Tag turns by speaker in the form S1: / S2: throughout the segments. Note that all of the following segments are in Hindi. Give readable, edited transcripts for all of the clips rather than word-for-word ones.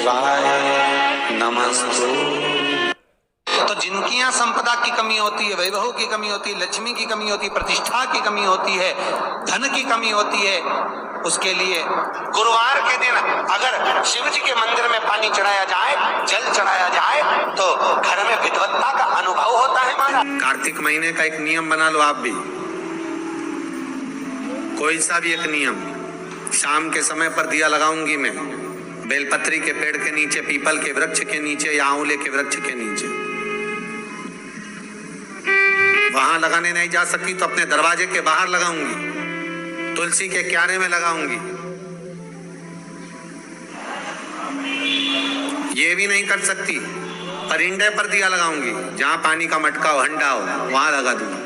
S1: शिवाय नमस्तु।
S2: तो जिनकी यहाँ संपदा की कमी होती है, वैभव की कमी होती है, लक्ष्मी की कमी होती है, प्रतिष्ठा की कमी होती है, धन की कमी होती है, उसके लिए गुरुवार के दिन अगर शिव जी के मंदिर में पानी चढ़ाया जाए, जल चढ़ाया जाए, तो घर में विद्वत्ता का अनुभव होता है। महाराज कार्तिक महीने का एक नियम बना लो आप भी, कोई सा भी एक नियम। शाम के समय पर दिया लगाऊंगी मैं बेलपत्री के पेड़ के नीचे, पीपल के वृक्ष के नीचे या आंवले के वृक्ष के नीचे। वहां लगाने नहीं जा सकती तो अपने दरवाजे के बाहर लगाऊंगी, तुलसी के क्यारे में लगाऊंगी। ये भी नहीं कर सकती, परिंदे पर दिया लगाऊंगी, जहां पानी का मटका हो, हंडा हो, वहां लगा दूंगी।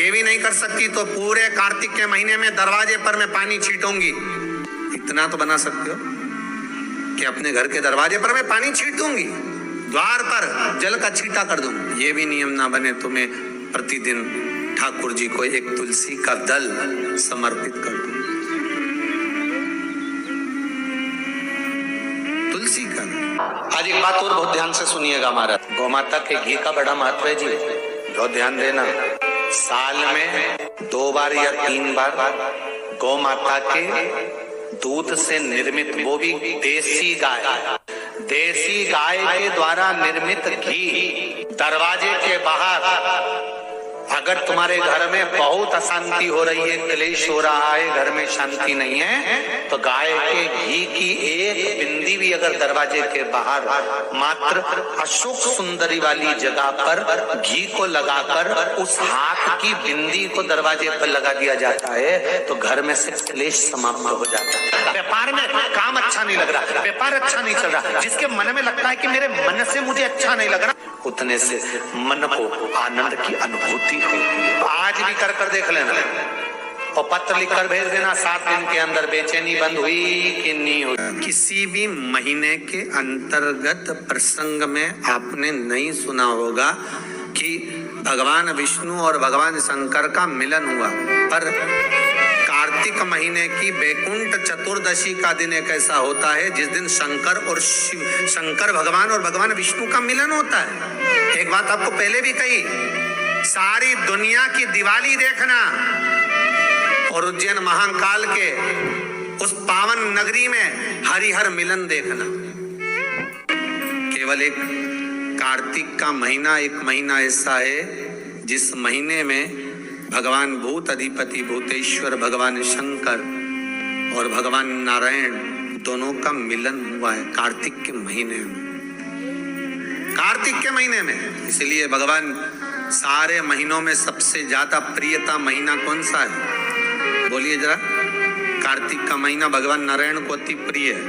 S2: ये भी नहीं कर सकती तो पूरे कार्तिक के महीने में दरवाजे पर मैं पानी छीटूंगी। इतना तो बना सकते हो कि अपने घर के दरवाजे पर मैं पानी छीट दूंगी, द्वार पर जल का छींटा कर दूं। ये भी नियम ना बने तो मैं प्रतिदिन ठाकुर जी को एक तुलसी का दल समर्पित कर दूं। तुलसी का आज एक बात और बहुत ध्यान से सुनिएगा महाराज। गौ माता के घी का बड़ा महत्व है जी, बहुत ध्यान देना। साल में 2 बार या 3 बार गौ माता के दूध से निर्मित, वो भी देसी गाय के द्वारा निर्मित घी दरवाजे के बाहर, अगर तुम्हारे घर में बहुत अशांति हो रही है, क्लेश हो रहा है, घर में शांति नहीं है, तो गाय के घी की एक बिंदी भी अगर दरवाजे के बाहर मात्र अशोक सुंदरी वाली जगह पर घी को लगाकर उस हाथ की बिंदी को दरवाजे पर लगा दिया जाता है, तो घर में से क्लेश समाप्त हो जाता है। व्यापार में काम अच्छा नहीं लग रहा, व्यापार अच्छा नहीं चल रहा, जिसके मन में लगता है कि मेरे मन से मुझे अच्छा नहीं लग रहा, उतने से मन को आनंद की अनुभूति होती है। आज भी कर देख लेना और पत्र लिखकर भेज देना, 7 दिन के अंदर बेचैनी बंद हुई कि नहीं हुई। किसी भी महीने के अंतर्गत प्रसंग में आपने नहीं सुना होगा कि भगवान विष्णु और भगवान शंकर का मिलन हुआ, पर कार्तिक महीने की बैकुंठ चतुर्दशी का दिन एक ऐसा होता है जिस दिन शंकर भगवान और भगवान विष्णु का मिलन होता है। एक बात आपको पहले भी कही, सारी दुनिया की दिवाली देखना और उज्जैन महाकाल के उस पावन नगरी में हरिहर मिलन देखना। केवल एक कार्तिक का महीना, एक महीना ऐसा है जिस महीने में भगवान भूत अधिपति भूतेश्वर भगवान शंकर और भगवान नारायण दोनों का मिलन हुआ है कार्तिक के महीने में। कार्तिक के महीने में इसलिए भगवान सारे महीनों में सबसे ज्यादा प्रियता महीना कौन सा है? बोलिए जरा। कार्तिक का महीना भगवान नारायण को अति प्रिय है,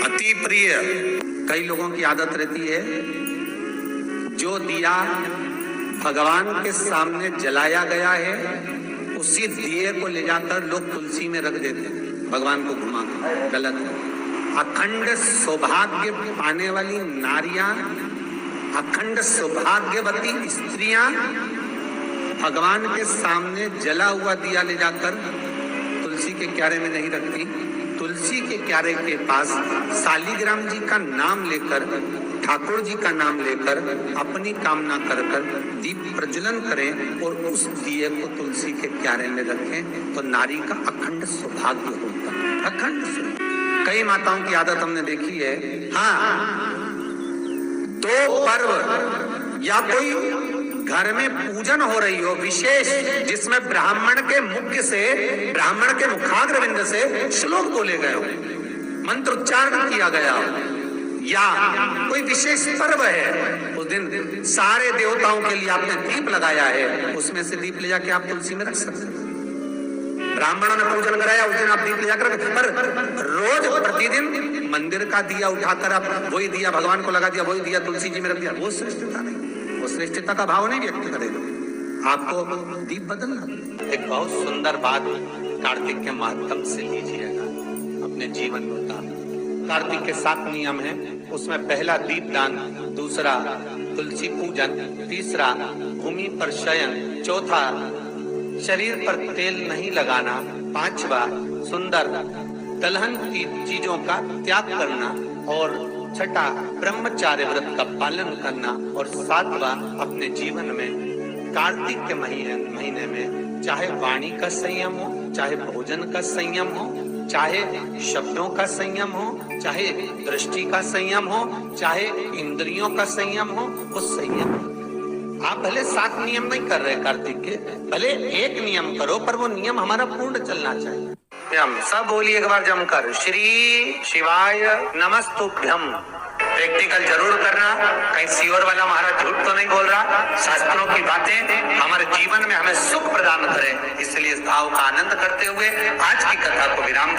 S2: अति प्रिय। कई लोगों की आदत रहती है, जो दिया भगवान के सामने जलाया गया है उसी दिए को ले जाकर लोग तुलसी में रख देते हैं, भगवान को घुमा कर। गलत है। अखंड सौभाग्य पाने वाली नारियां, अखंड सौभाग्यवती स्त्रियां भगवान के सामने जला हुआ दिया ले जाकर तुलसी के क्यारे में नहीं रखती। तुलसी के क्यारे के पास शालिग्राम जी का नाम लेकर, ठाकुर जी का नाम लेकर अपनी कामना कर दीप प्रज्वलन करें और उस दिए को तुलसी के क्यारे में रखें, तो नारी का अखंड सौभाग्य होता है। अखंड सौभाग्य। कई माताओं की आदत हमने देखी है, हाँ, 2 पर्व या कोई घर में पूजन हो रही हो विशेष, जिसमें ब्राह्मण के मुख से, ब्राह्मण के मुखाग्रविंद से श्लोक बोले गए हो, मंत्रोच्चारण किया गया हो, या कोई विशेष पर्व है, उस दिन सारे देवताओं के लिए आपने दीप लगाया है, उसमें से दीप ले जाके आप तुलसी में रख सकते हैं। ब्राह्मणों ने पूजन कराया, उस दिन आप दीप ले जाकर, पर रोज प्रतिदिन मंदिर का दिया उठाकर आप वही दिया भगवान को लगा दिया, वही दिया तुलसी जी में रख दिया, वो श्रेष्ठता नहीं, वो श्रेष्ठता का भाव नहीं व्यक्त करेगा। आपको दीप बदलना। एक बहुत सुंदर बात कार्तिक के माध्यम से लीजिएगा अपने जीवन में। कार्तिक के 7 नियम हैं, उसमें पहला दीपदान, दूसरा तुलसी पूजन, तीसरा भूमि पर शयन, चौथा शरीर पर तेल नहीं लगाना, 5वां सुंदर दलहन की चीजों का त्याग करना, और छठा ब्रह्मचार्य व्रत का पालन करना, और सातवां अपने जीवन में कार्तिक के महीने में चाहे वाणी का संयम हो, चाहे भोजन का संयम हो, चाहे शब्दों का संयम हो, चाहे दृष्टि का संयम हो, चाहे इंद्रियों का संयम हो, वो संयम। आप भले 7 नियम नहीं कर रहे कार्तिक के, भले एक नियम करो, पर वो नियम हमारा पूर्ण चलना चाहिए। हम सब बोलिए एक बार जमकर, श्री शिवाय नमस्तुभ्यम। प्रैक्टिकल जरूर करना, कहीं सीवर वाला महाराज झूठ तो नहीं बोल रहा। शास्त्रों की बातें हमारे जीवन में हमें सुख प्रदान करें, इसलिए इस भाव का आनंद करते हुए आज की कथा को विराम